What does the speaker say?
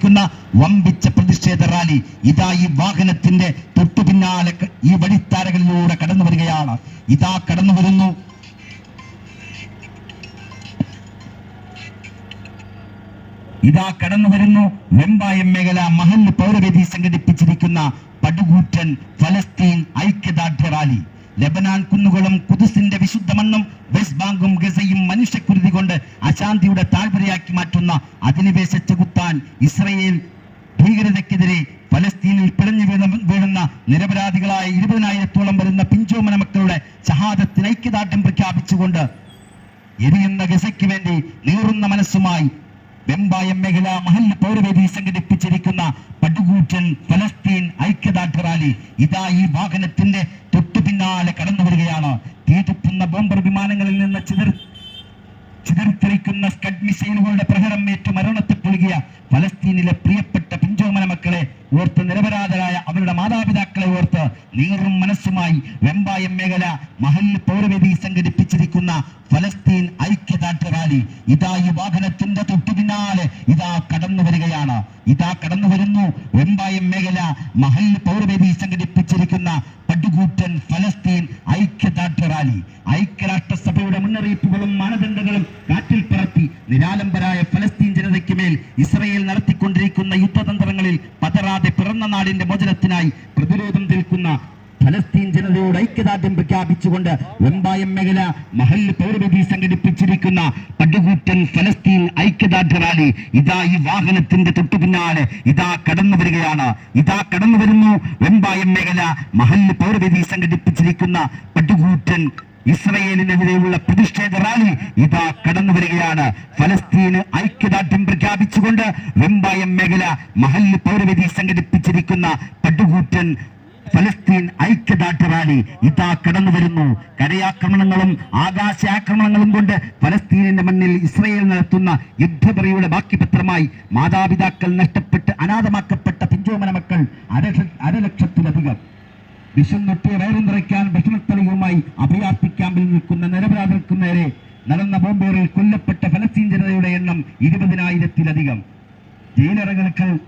സംഘടിപ്പിച്ചിരിക്കുന്ന വമ്പിച്ച പ്രതിഷേധ റാലി ഇതാ ഈ വാഹനത്തിന്റെ തൊട്ടു പിന്നാലെ ഈ വഴിത്താരകളിലൂടെ കടന്നു വരികയാണ്. ഇതാ കടന്നു വരുന്നു. വെമ്പായം മേഖല മഹല്ല് പൗരവേദി സംഘടിപ്പിച്ചിരിക്കുന്ന പടുകൂറ്റൻ ഫലസ്തീൻ ഐക്യദാർഢ്യ റാലി. ലബനാൻ കുന്നുകളും കുദുസിന്റെ വിശുദ്ധ മണ്ണും വെസ്റ്റ് ബാങ്കും ഗസയും മനുഷ്യക്കുരുതി കൊണ്ട് അശാന്തിയുടെ താഴ്വരയാക്കി മാറ്റുന്ന അധിനിവേശ ചെകുത്താൻ ഇസ്രയേൽ ഭീകരതയ്ക്കെതിരെ ഫലസ്തീനിൽ പിടഞ്ഞു വീഴുന്ന നിരപരാധികളായ 20,000-ഓളം വരുന്ന പിഞ്ചോമന മക്കളുടെ ഷഹാദത്തിന് ഐക്യദാർഢ്യം പ്രഖ്യാപിച്ചുകൊണ്ട് എരിയുന്ന ഗസയ്ക്ക് വേണ്ടി നീറുന്ന മനസ്സുമായി വെമ്പായം മേഖല മഹല്ല് പൗരവേദി സംഘടിപ്പിച്ചിരിക്കുന്ന പടുകൂറ്റൻ ഫലസ്തീൻ ഐക്യദാർഢ്യ റാലി ഇതാ ഈ വാഹനത്തിന്റെ തൊട്ടു പിന്നാലെ കടന്നു വരികയാണ്. തീതുപ്പുന്ന ബോംബർ വിമാനങ്ങളിൽ നിന്ന് ചിതറിത്തെറിക്കുന്ന സ്കഡ് മിസൈലുകളുടെ പ്രഹരം ഏറ്റു മരണത്തെ പൊളുകിയ ഫലസ്തീനിലെ പ്രിയപ്പെട്ട പിഞ്ചോമന മക്കളെ ഓർത്ത്, നിരപരാധരായ അവരുടെ മാതാപിതാക്കളെ ഓർത്ത് നീറും മനസ്സുമായി വെമ്പായം മേഖല മഹല്ല് പൗരവേദി സംഘടിപ്പിച്ചിരിക്കുന്ന ഫലസ്തീൻ ഐക്യദാർഢ്യ റാലി ഇതാ ഈ വാഹനത്തിന്റെ തൊട്ടു പിന്നാലെ ഇതാ കടന്നു വരികയാണ്. വെമ്പായം മേഖല മഹല്ല് പൗരവേദി സംഘടിപ്പിച്ചിരിക്കുന്ന പടുകൂറ്റൻ ഫലസ്തീൻ ഐക്യദാർഢ്യ റാലി. ഐക്യരാഷ്ട്രസഭയുടെ മുന്നറിയിപ്പുകളും മാനദണ്ഡങ്ങളും കാറ്റിൽ പറത്തി നിരാലംബരായ ഫലസ്തീൻ ജനതയ്ക്ക് മേൽ ഇസ്രയേൽ നടത്തിക്കൊണ്ടിരിക്കുന്ന യുദ്ധതന്ത്രങ്ങളിൽ പതറാതെ പിറന്ന നാടിന്റെ മോചനത്തിനായി പ്രതിരോധം തീർക്കുന്ന ഫലസ്തീൻ ജനതയോട് ഐക്യദാർഢ്യം പ്രഖ്യാപിച്ചുകൊണ്ട് വെമ്പായം മേഖല മഹല്ല് പൗരവേദി സംഘടിപ്പിച്ചിരിക്കുന്ന പടുകൂറ്റൻ ഫലസ്തീൻ ഐക്യദാർഢ്യ റാലി ഇതാ ഈ വാഹനത്തിന്റെ തൊട്ടു പിന്നാലെ ഇതാ കടന്നു വരികയാണ്. വെമ്പായം മേഖല മഹല്ല് പൗരവേദി സംഘടിപ്പിച്ചിരിക്കുന്ന പടുകൂറ്റൻ ഇസ്രയേലിനെതിരെയുള്ള പ്രതിഷേധ റാലി ഇതാ കടന്നു വരികയാണ്. ഫലസ്തീന് ഐക്യദാർഢ്യം പ്രഖ്യാപിച്ചുകൊണ്ട് വെമ്പായം മേഖല മഹല്ല് പൗരവേദി സംഘടിപ്പിച്ചിരിക്കുന്ന പടുകൂറ്റൻ ഫലസ്തീൻ ഐക്യദാർഢ്യ റാലി ഇതാ കടന്നു വരുന്നു. കരയാക്രമണങ്ങളും ആകാശാക്രമണങ്ങളും കൊണ്ട് ഫലസ്തീനിന്റെ മണ്ണിൽ ഇസ്രയേൽ നടത്തുന്ന യുദ്ധപറിയുടെ ബാക്കി പത്രമായി മാതാപിതാക്കൾ നഷ്ടപ്പെട്ട് അനാഥമാക്കപ്പെട്ട പിഞ്ചോമന മക്കൾ 1,00,000-ലധികം വിശന്നൊട്ടി വയറും നിറയ്ക്കാൻ ഭക്ഷണത്തളികവുമായി അഭയാർത്ഥി ക്യാമ്പിൽ നിൽക്കുന്ന നിരപരാധികൾക്ക് നേരെ നടന്ന ബോംബേറിൽ കൊല്ലപ്പെട്ട ഫലസ്തീൻ ജനതയുടെ എണ്ണം 20,000-ലധികം. ജയിലറകൾക്ക്